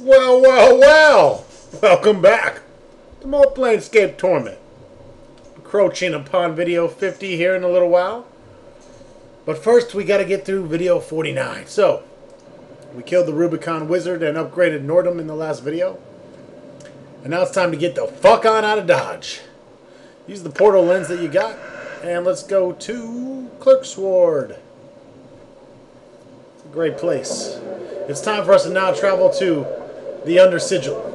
Well, well, well! Welcome back to more Planescape Torment. Encroaching upon video 50 here in a little while. But first, we gotta get through video 49. So, we killed the Rubicon Wizard and upgraded Nordum in the last video. And now it's time to get the fuck on out of Dodge. Use the portal lens that you got, and let's go to Clerksward. It's a great place. It's time for us to now travel to the Under Sigil.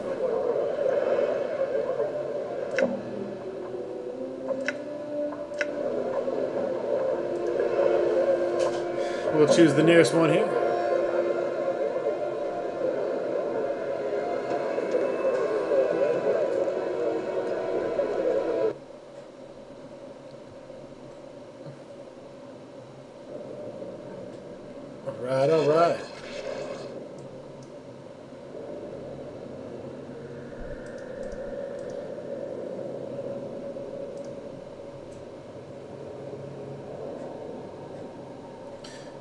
We'll choose the nearest one here. Alright, alright.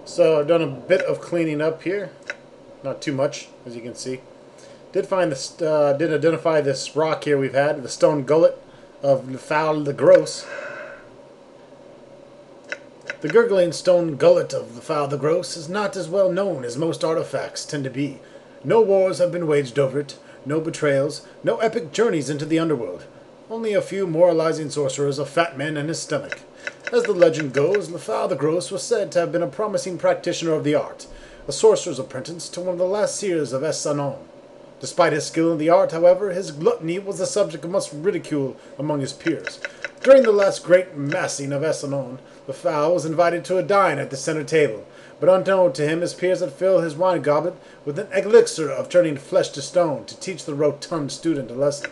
So I've done a bit of cleaning up here, not too much, as you can see. Did identify this rock here we've had, the stone gullet of Ravel the Gross. The gurgling stone gullet of Ravel the Gross is not as well known as most artifacts tend to be. No wars have been waged over it, no betrayals, no epic journeys into the underworld. Only a few moralizing sorcerers, a fat man and his stomach. As the legend goes, Ravel the Gross was said to have been a promising practitioner of the art, a sorcerer's apprentice to one of the last seers of Es-Anon. Despite his skill in the art, however, his gluttony was the subject of much ridicule among his peers. During the last great massing of Es-Anon, Ravel was invited to a dine at the center table, but unknown to him, his peers had filled his wine goblet with an elixir of turning flesh to stone to teach the rotund student a lesson.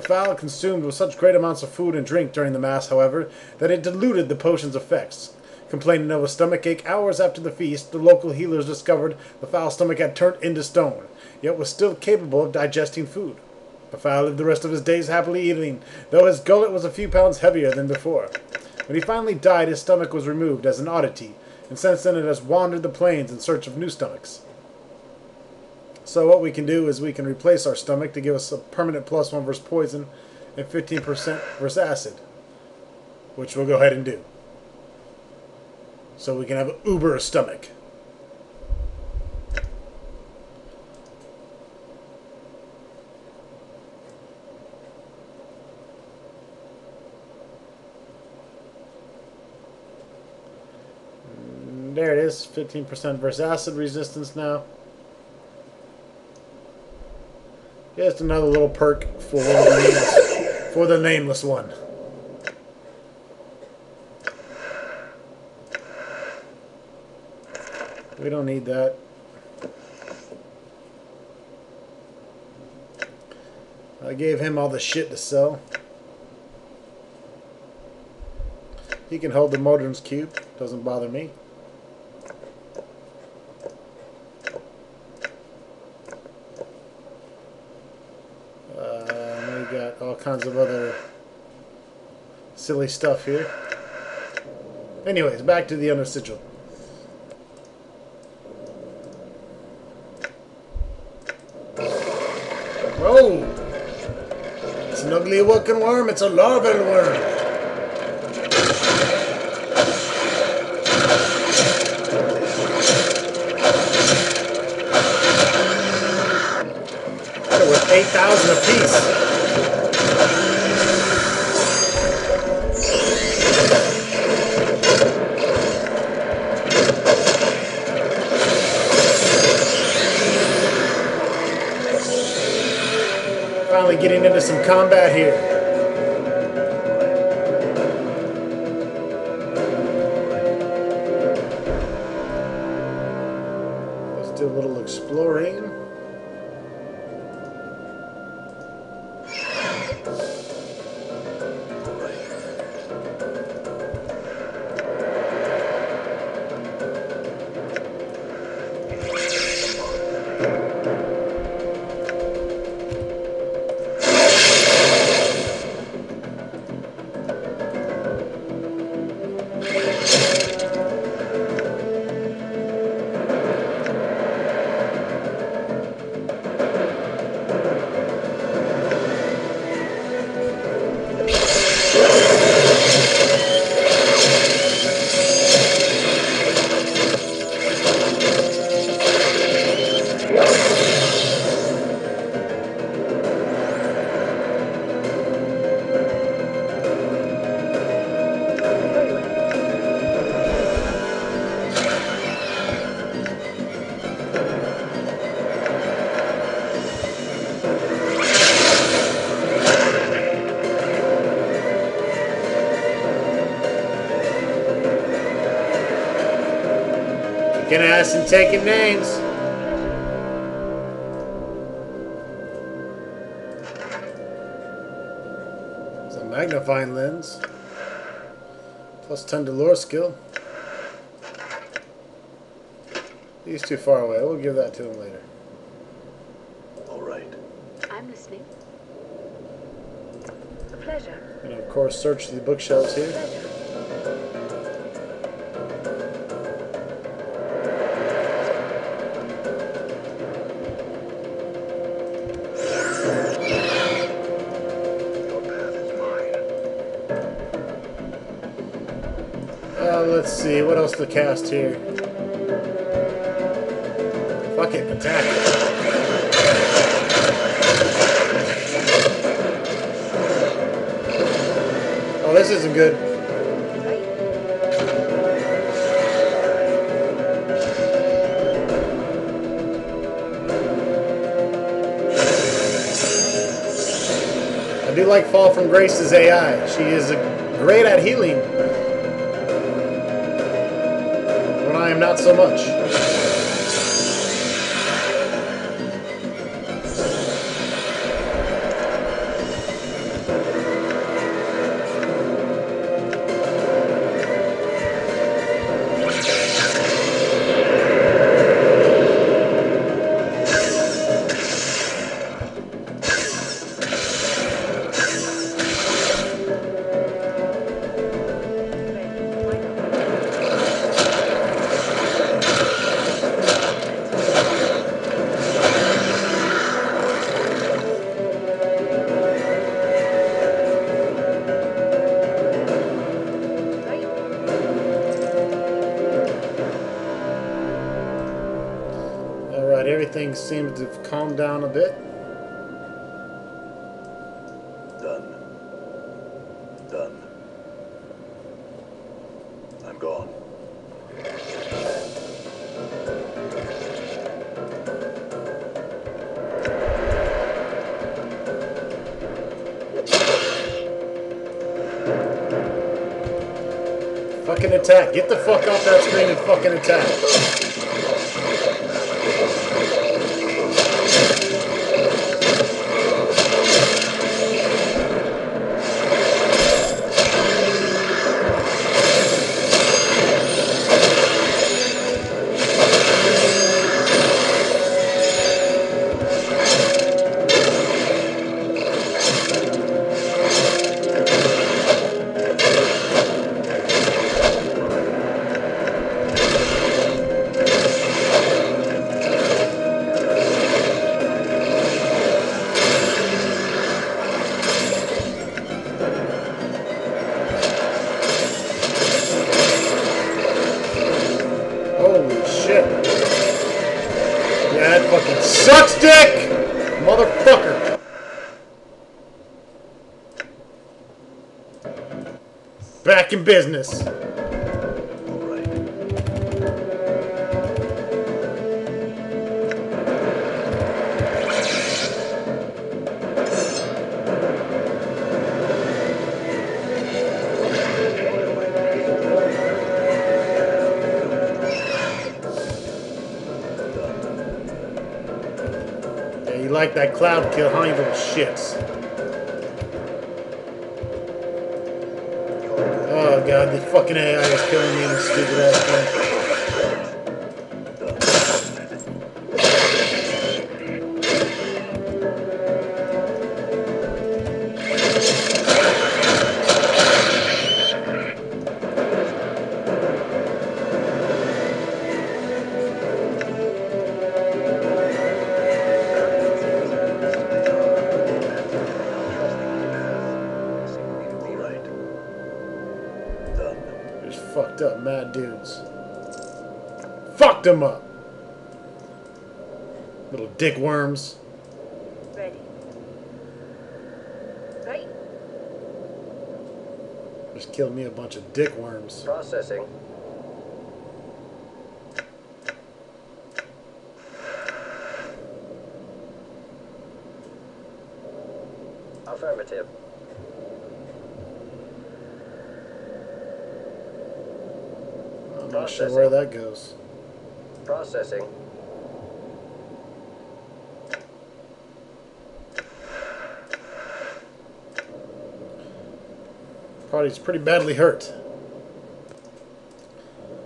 Ravel consumed with such great amounts of food and drink during the mass, however, that it diluted the potion's effects. Complaining of a stomachache hours after the feast, the local healers discovered Ravel's stomach had turned into stone, yet was still capable of digesting food. Ravel lived the rest of his days happily eating, though his gullet was a few pounds heavier than before. When he finally died, his stomach was removed as an oddity, and since then it has wandered the plains in search of new stomachs. So what we can do is we can replace our stomach to give us a permanent +1 versus poison and 15% versus acid, which we'll go ahead and do. So we can have an uber stomach. And there it is, 15% versus acid resistance now. Just another little perk for the nameless one. We don't need that. I gave him all the shit to sell. He can hold the Modern's cube. Doesn't bother me. Got all kinds of other silly stuff here. Anyways, back to the Under Sigil. Whoa! It's an ugly looking worm. It's a larval worm. They're worth 8,000 apiece. Finally getting into some combat here. Let's do a little exploring. Kicking ass and taking names. It's a magnifying lens. Plus 10 to lore skill. He's too far away. We'll give that to him later. All right. I'm listening. A pleasure. And of course, search the bookshelves here. Let's see, what else to cast here? Fuck it, attack. Oh, this isn't good. I do like Fall from Grace's AI. She is great at healing. I am not so much. Everything seems to have calmed down a bit. Done. Done. I'm gone. Fucking attack. Get the fuck off that screen and fucking attack. Fucking sucks dick! Motherfucker! Back in business. Alright. You like that cloud kill, huh, you little shits? Oh god, the fucking AI is killing me in this stupid ass thing. Fucked up mad dudes. Fucked them up! Little dick worms. Ready. Right. Just killed me a bunch of dick worms. Processing. Affirmative. I'm not sure where that goes. Processing. Party's pretty badly hurt.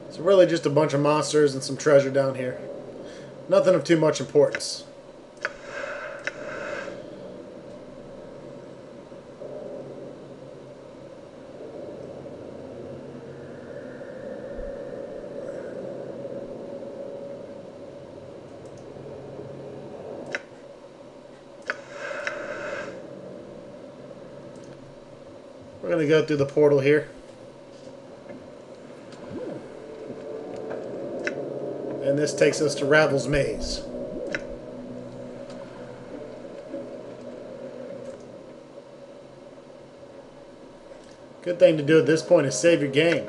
It's really just a bunch of monsters and some treasure down here. Nothing of too much importance. We're going to go through the portal here. And this takes us to Ravel's maze. Good thing to do at this point is save your game.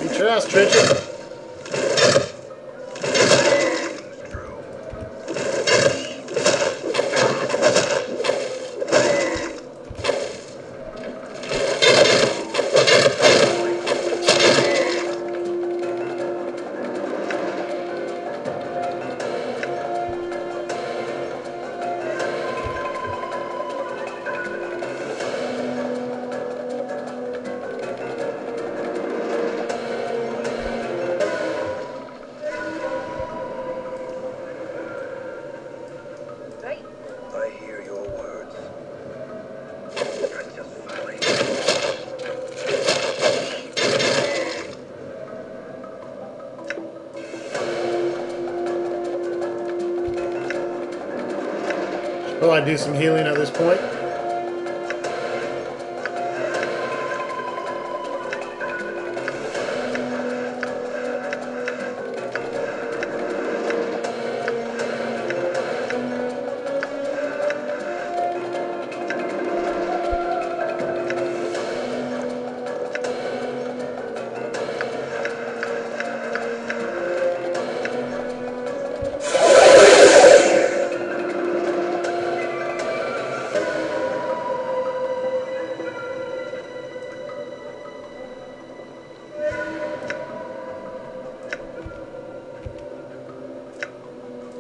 Beat your ass, Trisha. Right. I hear your words. Precious valley. Should probably do some healing at this point.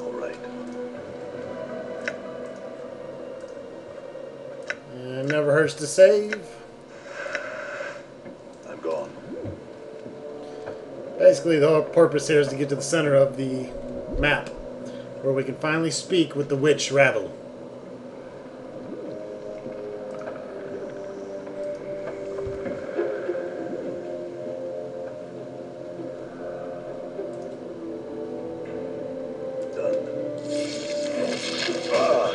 All right. And never hurts to save. I'm gone. Basically, the whole purpose here is to get to the center of the map, where we can finally speak with the witch Ravel. Done. Ah!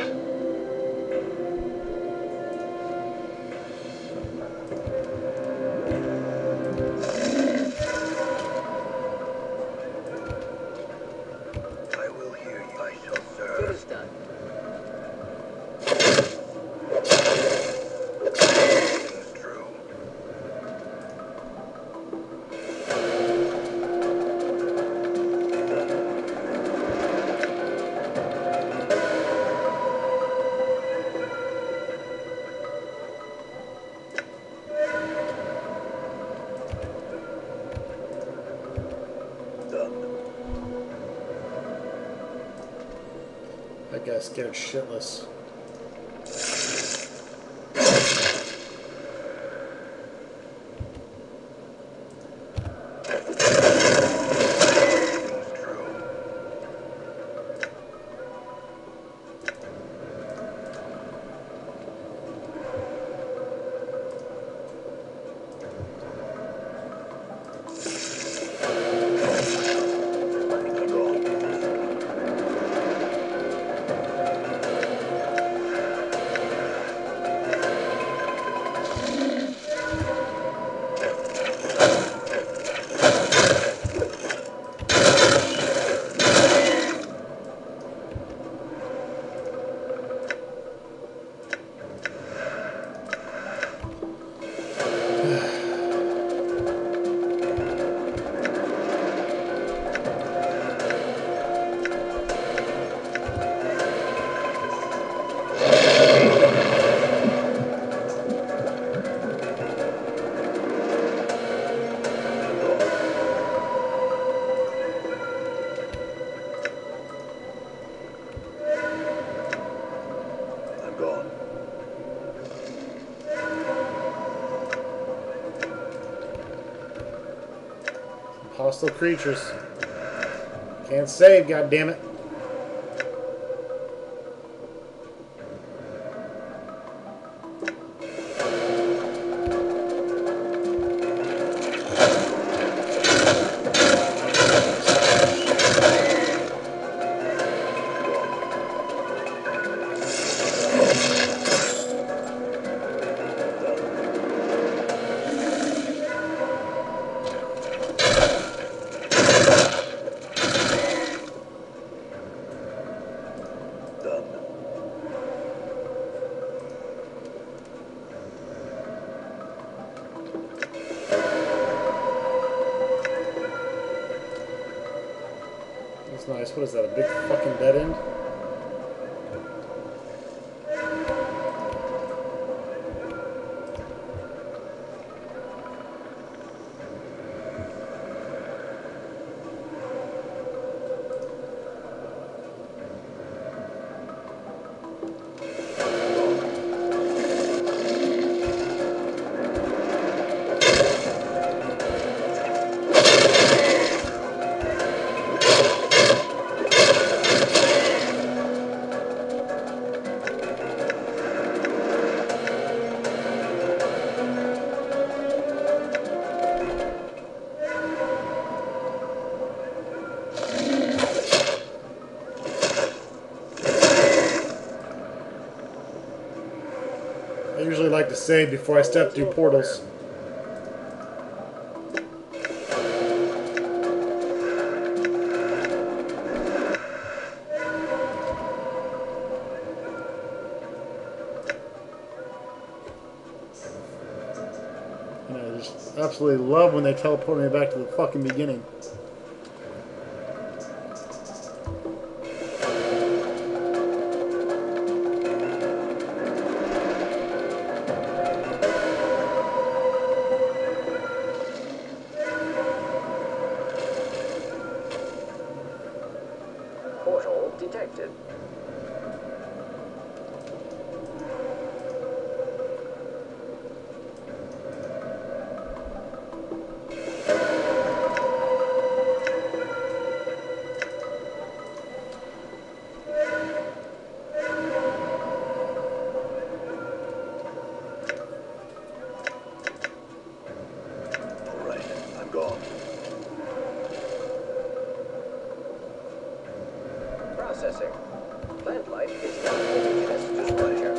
I will hear you. I shall It serve. is done. It's true. Done. That guy's scared shitless. It's true. Hostile creatures. Can't save, goddammit. That's nice. What is that, a big fucking dead end? I usually like to save before I step through portals. And I just absolutely love when they teleport me back to the fucking beginning. Portal detected. All right, I'm gone. Processing. Plant life is not indigenous to structure.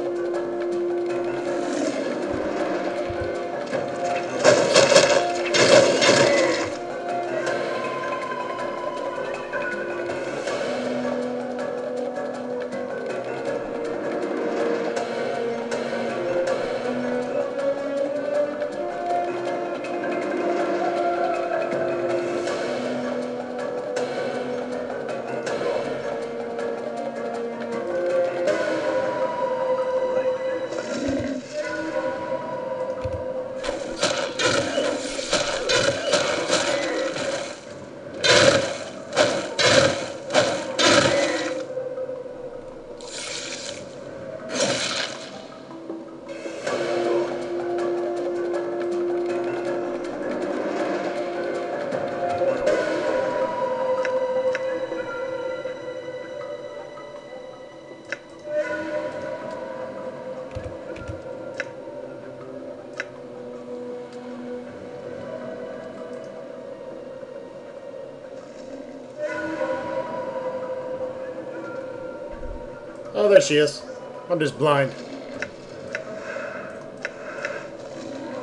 Oh, there she is. I'm just blind.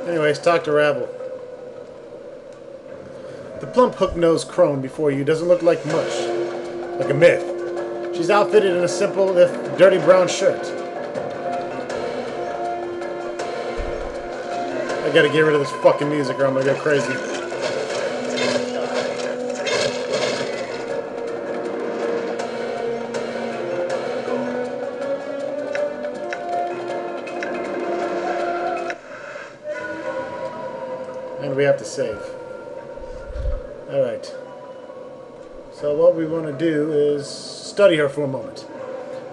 Anyways, talk to Ravel. The plump hook-nosed crone before you doesn't look like much. Like a myth. She's outfitted in a simple, if dirty brown shirt. I gotta get rid of this fucking music or I'm gonna go crazy. And we have to save. Alright. So what we want to do is study her for a moment.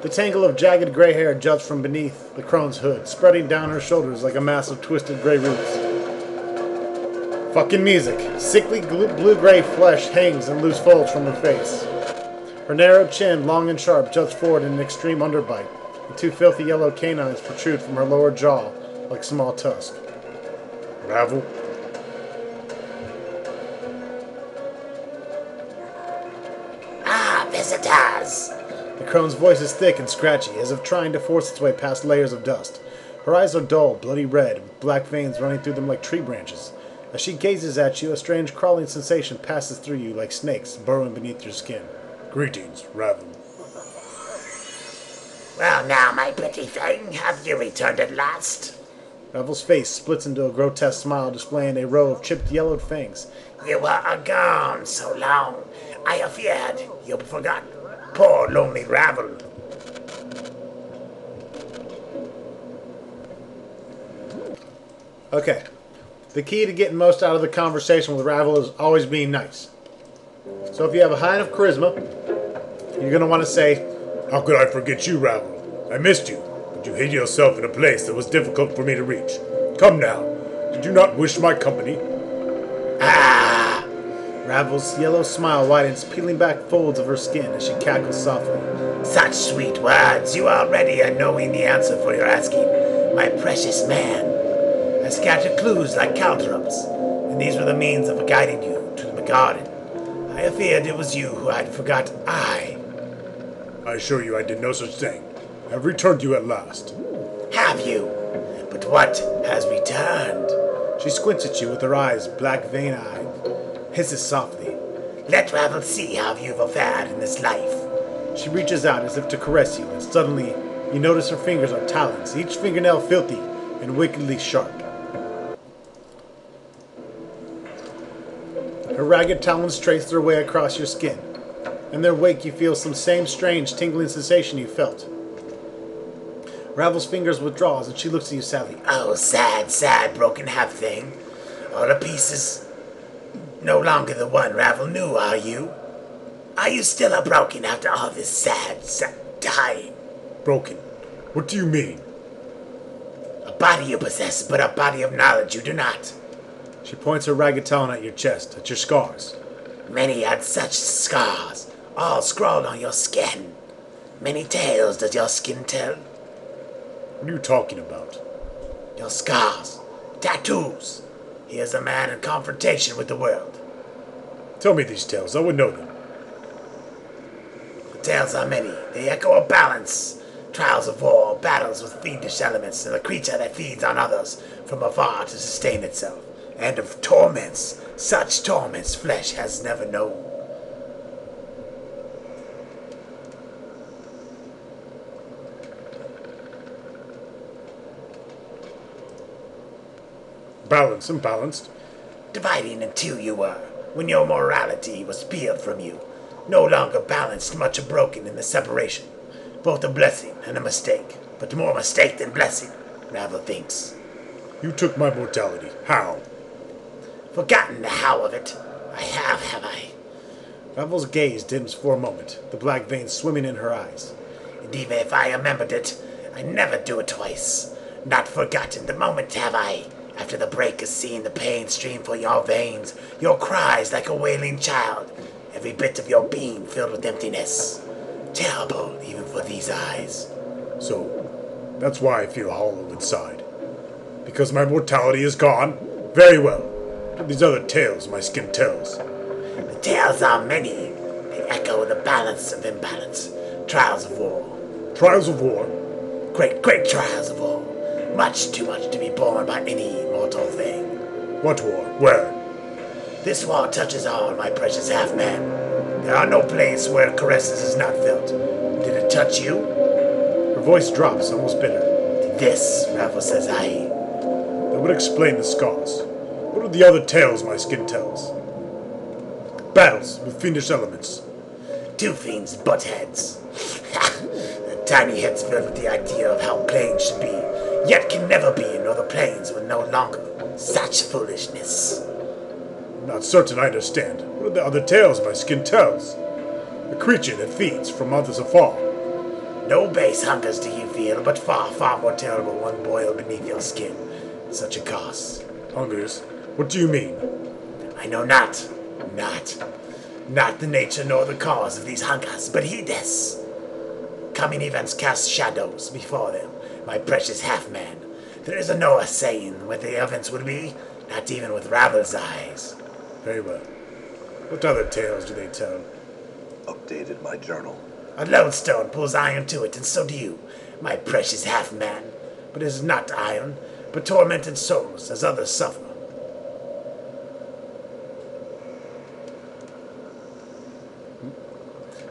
The tangle of jagged gray hair juts from beneath the crone's hood, spreading down her shoulders like a mass of twisted gray roots. Fucking music. Sickly blue-gray flesh hangs in loose folds from her face. Her narrow chin, long and sharp, juts forward in an extreme underbite, and two filthy yellow canines protrude from her lower jaw like small tusks. Ravel? Ah, visitors! The crone's voice is thick and scratchy, as if trying to force its way past layers of dust. Her eyes are dull, bloody red, with black veins running through them like tree branches. As she gazes at you, a strange crawling sensation passes through you like snakes burrowing beneath your skin. Greetings, Ravel. Well now, my pretty thing, have you returned at last? Ravel's face splits into a grotesque smile, displaying a row of chipped yellowed fangs. You were gone so long. I have feared you forgot. Poor lonely Ravel. Okay. The key to getting most out of the conversation with Ravel is always being nice. So if you have a high enough charisma, you're going to want to say, "How could I forget you, Ravel? I missed you, but you hid yourself in a place that was difficult for me to reach. Come now, did you not wish my company?" Ah! Ravel's yellow smile widens, peeling back folds of her skin as she cackles softly. Such sweet words. You already are knowing the answer for your asking, my precious man. I scattered clues like caltrops, and these were the means of guiding you to the garden. I feared it was you who I'd forgot I assure you I did no such thing. I have returned you at last. have you. But what has returned? She squints at you with her eyes, black vein-eyed, hisses softly. Let Ravel see how you've fared in this life. She reaches out as if to caress you, and suddenly you notice her fingers are talons, each fingernail filthy and wickedly sharp. Her ragged talons trace their way across your skin. In their wake you feel some same strange tingling sensation you felt. Ravel's fingers withdraws and she looks at you sadly. Oh, sad, sad, broken half thing. All the pieces. No longer the one Ravel knew, are you? Are you still a broken after all this sad, sad dying? Broken? What do you mean? A body you possess, but a body of knowledge you do not. She points her ragged talon at your chest, at your scars. Many had such scars, all scrawled on your skin. Many tales does your skin tell. What are you talking about? Your scars, tattoos. He is a man in confrontation with the world. Tell me these tales, I would know them. The tales are many. They echo a balance. Trials of war, battles with fiendish elements, and a creature that feeds on others from afar to sustain itself. And of torments, such torments flesh has never known. Balanced and balanced. Dividing in two you were, when your morality was peeled from you. No longer balanced, much broken in the separation. Both a blessing and a mistake, but more mistake than blessing, Ravel thinks. You took my mortality. How? Forgotten the how of it. I have I? Ravel's gaze dims for a moment, the black veins swimming in her eyes. And even if I remembered it, I never do it twice. Not forgotten the moment have I. After the break of seeing the pain stream for your veins, your cries like a wailing child, every bit of your being filled with emptiness. Terrible even for these eyes. So, that's why I feel hollow inside. Because my mortality is gone? Very well. These other tales my skin tells. The tales are many. They echo the balance of imbalance. Trials of war. Trials of war? Great, great trials of war. Much too much to be borne by any mortal thing. What war? Where? This war touches all, my precious half-man. There are no place where caresses is not felt. Did it touch you? Her voice drops, almost bitter. This, Ravel says I. That would explain the scars. What are the other tales my skin tells? Battles with fiendish elements. Two fiends butt heads. The tiny heads filled with the idea of how planes should be, yet can never be, nor the planes will no longer. Such foolishness. I'm not certain I understand. What are the other tales my skin tells? A creature that feeds from others afar. No base hungers do you feel, but far, far more terrible one boiled beneath your skin. Such a cost. Hungers? What do you mean? I know not the nature nor the cause of these hunkers, but he does. Coming events cast shadows before them, my precious half-man. There is no saying what the events will be, not even with Ravel's eyes. Very well. What other tales do they tell? Updated my journal. A lodestone pulls iron to it, and so do you, my precious half-man. But it is not iron, but tormented souls, as others suffer.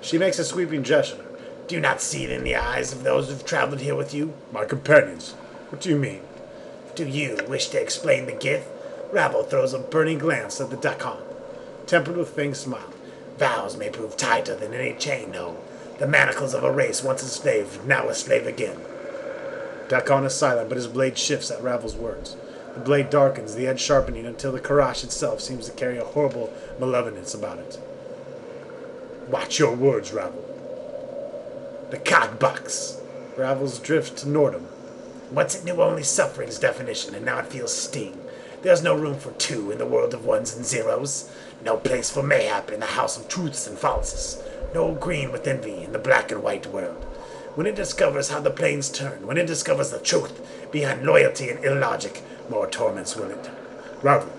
She makes a sweeping gesture. Do you not see it in the eyes of those who've traveled here with you? My companions. What do you mean? Do you wish to explain the gift? Ravel throws a burning glance at the Dakan, tempered with faint smile. Vows may prove tighter than any chain, no. The manacles of a race once enslaved, now a slave again. Dakan is silent, but his blade shifts at Ravel's words. The blade darkens, the edge sharpening until the Karash itself seems to carry a horrible malevolence about it. Watch your words, Ravel. The cogbucks. Ravel's drift to Nordham. Once it knew only suffering's definition, and now it feels sting. There's no room for two in the world of ones and zeros. No place for mayhap in the house of truths and falses. No green with envy in the black and white world. When it discovers how the planes turn, when it discovers the truth behind loyalty and illogic, more torments will it. Ravel,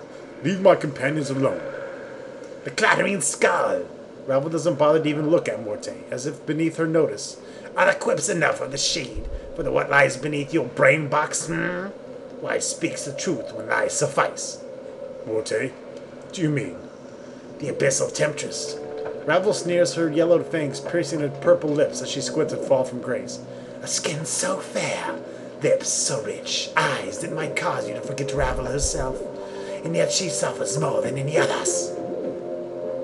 leave my companions alone. The clattering skull. Ravel doesn't bother to even look at Morte, as if beneath her notice. Are the quips enough of the shade for the what lies beneath your brain box, Why speaks the truth when lies suffice? Morte, what do you mean? The abyssal temptress. Ravel sneers, her yellowed fangs piercing her purple lips as she squints and fall from grace. A skin so fair, lips so rich, eyes that might cause you to forget Ravel herself, and yet she suffers more than any others.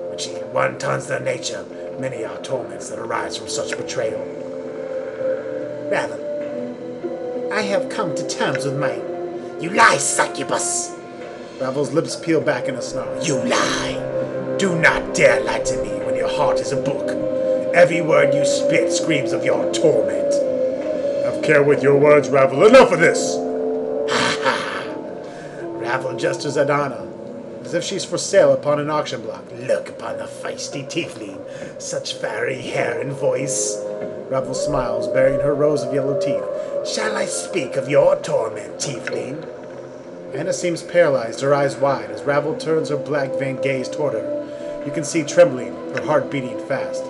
When she wantons their nature, many are torments that arise from such betrayal. Ravel, I have come to terms with my... You lie, succubus! Ravel's lips peel back in a snarl. You lie! Do not dare lie to me when your heart is a book. Every word you spit screams of your torment. Have care with your words, Ravel. Enough of this! Ha ha! Ravel gestures at Anna, as if she's for sale upon an auction block. Look upon the feisty tiefling, such fiery hair and voice. Ravel smiles, baring her rows of yellow teeth. Shall I speak of your torment, tiefling? Anna seems paralyzed, her eyes wide, as Ravel turns her black veined gaze toward her. You can see trembling, her heart beating fast.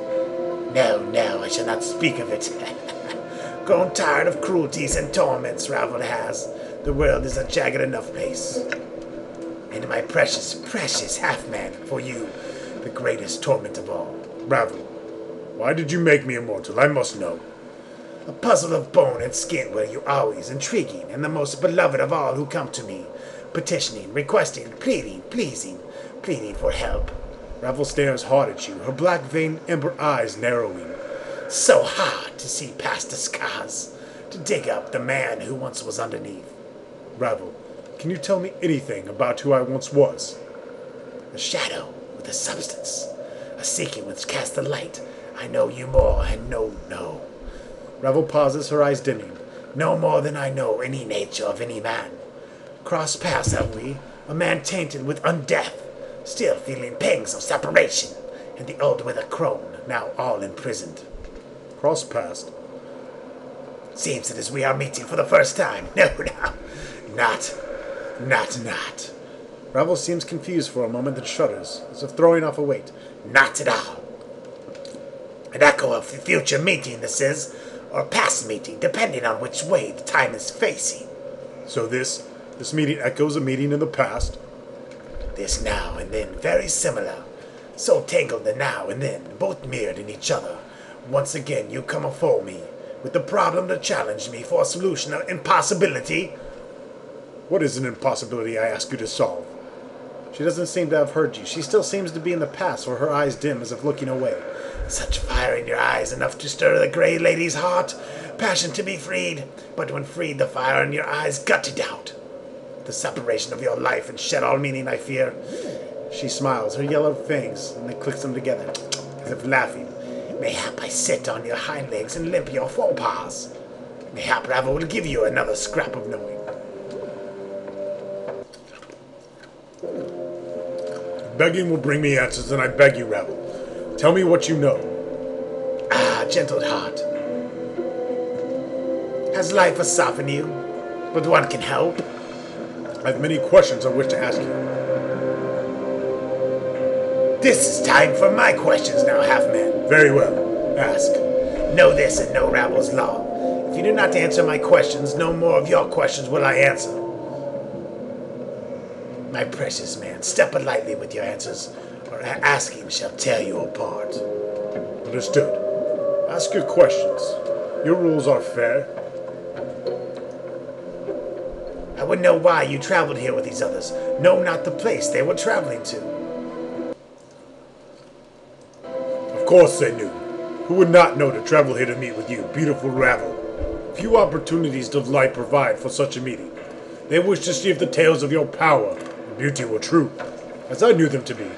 No, I shall not speak of it. Grown tired of cruelties and torments, Ravel has. The world is a jagged enough place. And my precious, precious half-man, for you, the greatest torment of all. Ravel, why did you make me immortal? I must know. A puzzle of bone and skin were you always, intriguing, and the most beloved of all who come to me, petitioning, requesting, pleading, pleading for help. Ravel stares hard at you, her black veined ember eyes narrowing. So hard to see past the scars, to dig up the man who once was underneath. Ravel, can you tell me anything about who I once was? A shadow with a substance, a seeking which casts the light. I know you more, and no. Ravel pauses, her eyes dimming. No more than I know any nature of any man. Cross paths have we, a man tainted with undeath, still feeling pangs of separation, and the old with a crone, now all imprisoned. Cross paths? Seems it is we are meeting for the first time. No, not. Ravel seems confused for a moment, then shudders, as if throwing off a weight. Not at all. An echo of the future meeting, this is, or past meeting, depending on which way the time is facing. So this meeting echoes a meeting in the past? This now and then, very similar. So tangled the now and then, both mirrored in each other. Once again you come afore me, with the problem to challenge me for a solution of impossibility. What is an impossibility I ask you to solve? She doesn't seem to have heard you. She still seems to be in the past, or her eyes dim as if looking away. Such fire in your eyes, enough to stir the grey lady's heart. Passion to be freed, but when freed, the fire in your eyes gutted out. The separation of your life and shed all meaning, I fear. She smiles, her yellow fangs, and then clicks them together, as if laughing. Mayhap I sit on your hind legs and limp your forepaws. Mayhap Ravel will give you another scrap of knowing. Begging will bring me answers, and I beg you, Ravel. Tell me what you know. Ah, gentle heart. Has life softened you? But one can hope. I have many questions I wish to ask you. This is time for my questions now, half-man. Very well. Ask. Know this and know Ravel's law. If you do not answer my questions, no more of your questions will I answer. My precious man, step lightly with your answers, or asking shall tear you apart. Understood. Ask your questions. Your rules are fair. I would know why you traveled here with these others. Know not the place they were traveling to. Of course they knew. Who would not know to travel here to meet with you, beautiful Ravel? Few opportunities does life provide for such a meeting. They wish to see if the tales of your power and beauty were true, as I knew them to be.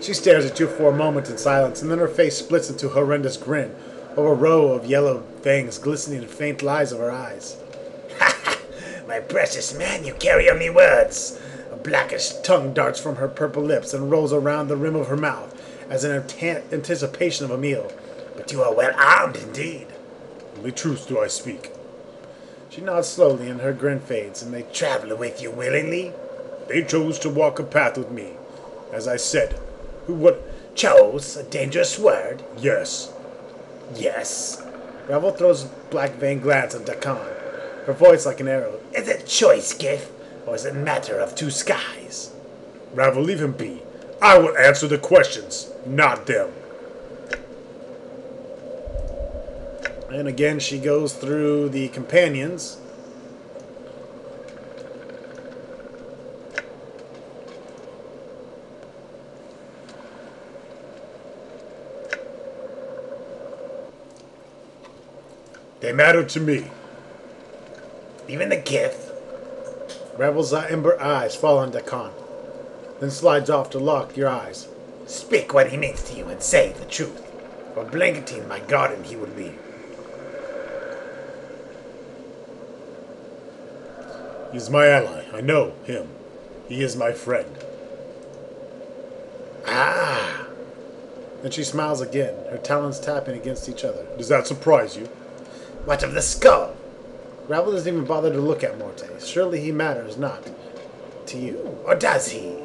She stares at you for a moment in silence, and then her face splits into a horrendous grin, while a row of yellow fangs glistening in faint lies of her eyes. My precious man, you carry only words. A blackish tongue darts from her purple lips and rolls around the rim of her mouth, as in anticipation of a meal. But you are well armed indeed. Only truth do I speak. She nods slowly and her grin fades, and they travel with you willingly? They chose to walk a path with me. As I said, who would... Chose? A dangerous word? Yes. Yes. Ravel throws a black vain glance at Dakan, her voice like an arrow. Is it choice, gift, or is it matter of two skies? Ravel, leave him be. I will answer the questions, not them. And again, she goes through the companions. They matter to me. Even the gift. Ravel's ember eyes fall on Dakan, then slides off to lock your eyes. Speak what he means to you and say the truth, or blanketing my garden he will be. He is my ally. I know him. He is my friend. Ah! Then she smiles again, her talons tapping against each other. Does that surprise you? What of the skull? Ravel doesn't even bother to look at Morte. Surely he matters not to you. Or does he?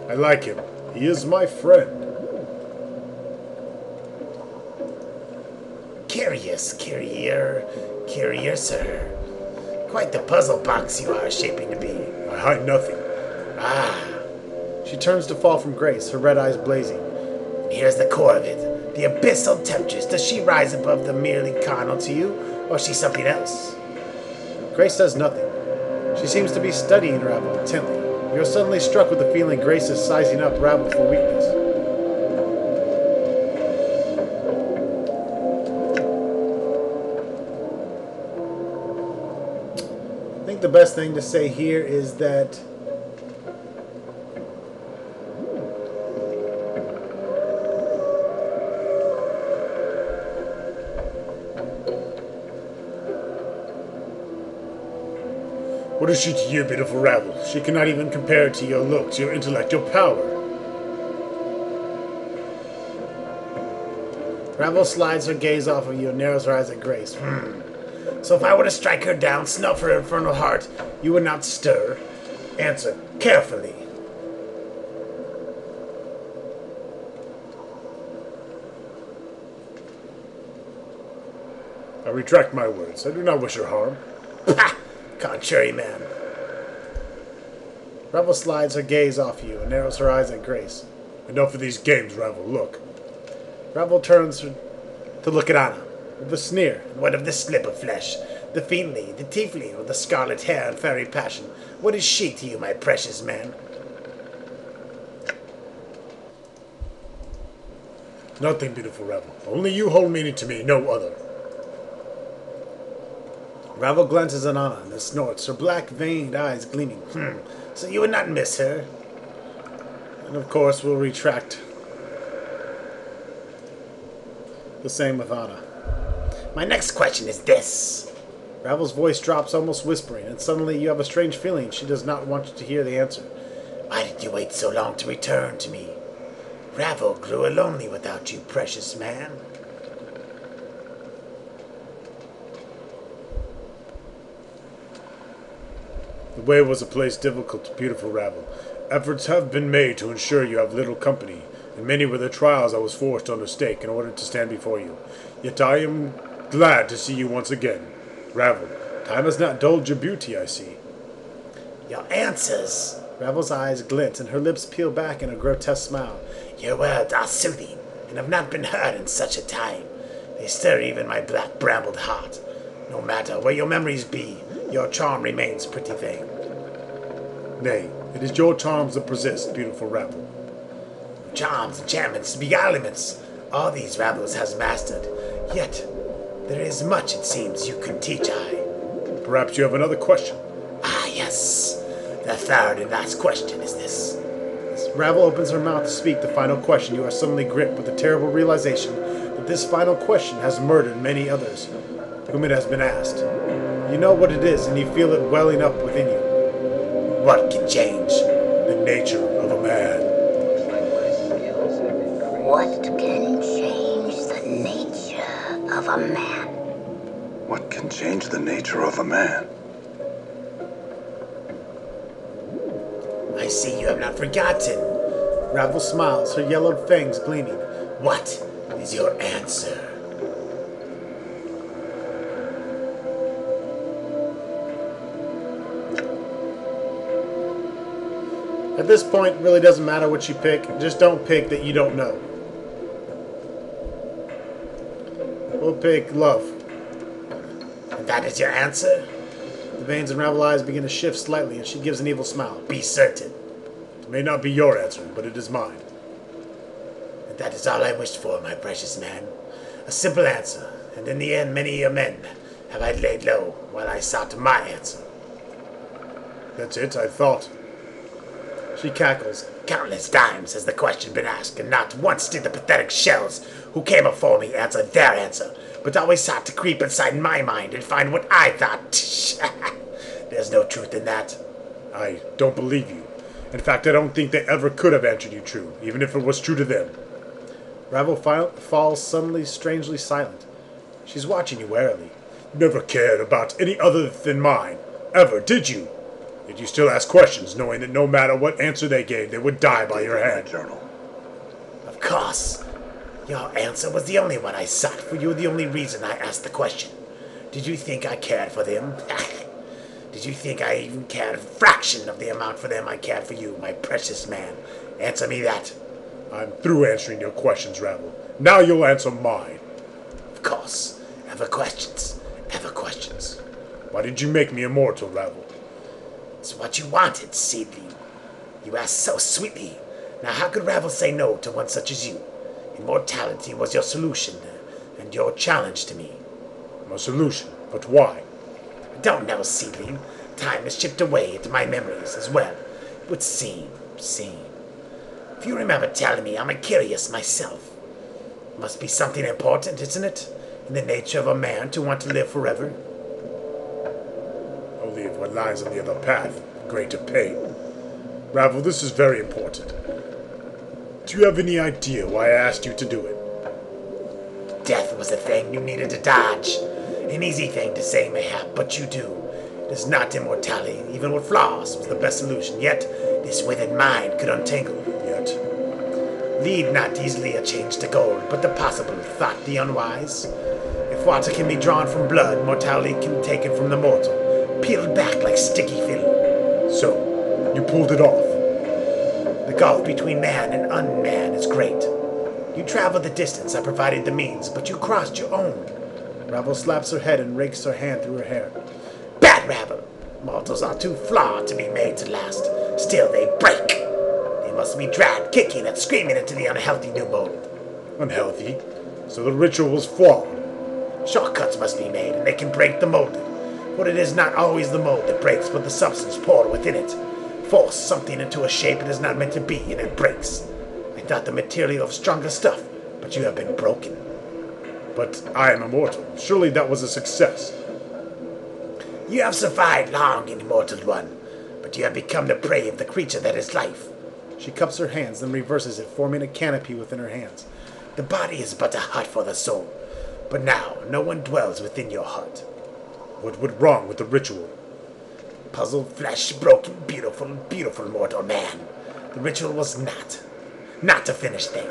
I like him. He is my friend. Curious, sir. Quite the puzzle box you are shaping to be. I hide nothing. Ah. She turns to fall from grace, her red eyes blazing. Here's the core of it. The abyssal temptress. Does she rise above the merely carnal to you, or is she something else? Grace says nothing. She seems to be studying Ravel intently. You're suddenly struck with the feeling Grace is sizing up Ravel for weakness. I think the best thing to say here is that what is she to you, beautiful Ravel? She cannot even compare to your looks, your intellect, your power. Ravel slides her gaze off of you and narrows her eyes at Grace. So if I were to strike her down, snuff her infernal heart, you would not stir? Answer carefully. I retract my words. I do not wish her harm. Pah! Contrary man. Ravel slides her gaze off you and narrows her eyes at Grace. Enough of these games, Ravel. Look. Ravel turns to look at Anna with a sneer. What of the slip of flesh? The fiendly, the tiefling, with the scarlet hair and fairy passion? What is she to you, my precious man? Nothing, beautiful Ravel. Only you hold meaning to me, no other. Ravel glances at Anna and snorts, her black veined eyes gleaming. So you would not miss her? And of course we'll retract. The same with Anna. My next question is this. Ravel's voice drops, almost whispering, and suddenly you have a strange feeling she does not want you to hear the answer. Why did you wait so long to return to me? Ravel grew lonely without you, precious man. The way was a place difficult to beautiful Ravel. Efforts have been made to ensure you have little company, and many were the trials I was forced to undertake in order to stand before you. Yet I am glad to see you once again. Ravel, time has not dulled your beauty, I see. Your answers. Ravel's eyes glint and her lips peel back in a grotesque smile. Your words are soothing, and have not been heard in such a time. They stir even my black brambled heart. No matter where your memories be, your charm remains, pretty thing. Nay, it is your charms that persist, beautiful Ravel. Charms, enchantments, beguilements, all these Ravels has mastered. Yet, there is much, it seems, you could teach I. Perhaps you have another question. Ah, yes. The third and last question is this. As Ravel opens her mouth to speak the final question, you are suddenly gripped with the terrible realization that this final question has murdered many others whom it has been asked. You know what it is, and you feel it welling up within you. What can change? The nature of a man. What can change the nature of a man? What can change the nature of a man? I see you have not forgotten. Ravel smiles, her yellowed fangs gleaming. What is your answer? At this point, it really doesn't matter what you pick. Just don't pick that you don't know. We'll pick love. And that is your answer? The veins in Ravel's eyes begin to shift slightly, and she gives an evil smile. Be certain. It may not be your answer, but it is mine. And that is all I wished for, my precious man. A simple answer, and in the end many a men have I laid low while I sought my answer. That's it, I thought. She cackles. Countless times has the question been asked, and not once did the pathetic shells who came before me answer their answer, but always sought to creep inside my mind and find what I thought. There's no truth in that. I don't believe you. In fact, I don't think they ever could have answered you true, even if it was true to them. Ravel falls suddenly strangely silent. She's watching you warily. You never cared about any other than mine. Ever, did you? Yet you still ask questions, knowing that no matter what answer they gave, they would die by your hand. Journal. Of course. Your answer was the only one I sought, for you were the only reason I asked the question. Did you think I cared for them? Did you think I even cared a fraction of the amount for them I cared for you, my precious man? Answer me that. I'm through answering your questions, Ravel. Now you'll answer mine. Of course. Ever questions. Ever questions. Why did you make me immortal, Ravel? It's what you wanted, seedling. You asked so sweetly. Now how could Ravel say no to one such as you? Immortality was your solution, and your challenge to me. My solution, but why? I don't know, seedling. Time has chipped away at my memories as well. It would seem. If you remember telling me, I'm curious myself. Must be something important, isn't it? In the nature of a man to want to live forever. Only if one lies on the other path, greater pain. Ravel, this is very important. Do you have any idea why I asked you to do it? Death was the thing you needed to dodge. An easy thing to say, mayhap, but you do. It is not immortality, even with flaws, was the best solution. Yet, this withered mind could untangle. Yet. Lead not easily a change to gold, but the possible, thought the unwise. If water can be drawn from blood, mortality can be taken from the mortal, peeled back like sticky film. So, you pulled it off. The gulf between man and unman is great. You traveled the distance, I provided the means, but you crossed your own. Ravel slaps her head and rakes her hand through her hair. Bad Ravel! Mortals are too flawed to be made to last. Still they break. They must be dragged kicking and screaming into the unhealthy new mold. Unhealthy? So the ritual was flawed. Shortcuts must be made, and they can break the molded. For it is not always the mold that breaks, but the substance poured within it. Force something into a shape it is not meant to be, and it breaks. I thought the material of stronger stuff, but you have been broken. But I am immortal. Surely that was a success. You have survived long, immortal one, but you have become the prey of the creature that is life. She cups her hands, then reverses it, forming a canopy within her hands. The body is but a hut for the soul, but now no one dwells within your hut. What went wrong with the ritual? Puzzled flesh, broken, beautiful, beautiful mortal man. The ritual was not a finished thing.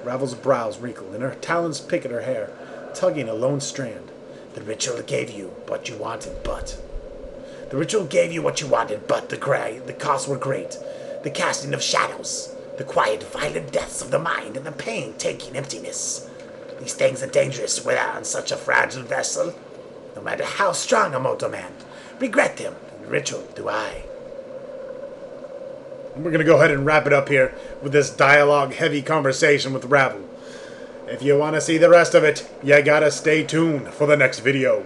Ravel's brows wrinkle, and her talons pick at her hair, tugging a lone strand. The ritual gave you what you wanted, but... The ritual gave you what you wanted, but the costs were great. The casting of shadows, the quiet, violent deaths of the mind, and the pain-taking emptiness. These things are dangerous when on such a fragile vessel. No matter how strong a mortal man, regret them. The ritual do I. And we're going to go ahead and wrap it up here with this dialogue-heavy conversation with Ravel. If you want to see the rest of it, you gotta stay tuned for the next video.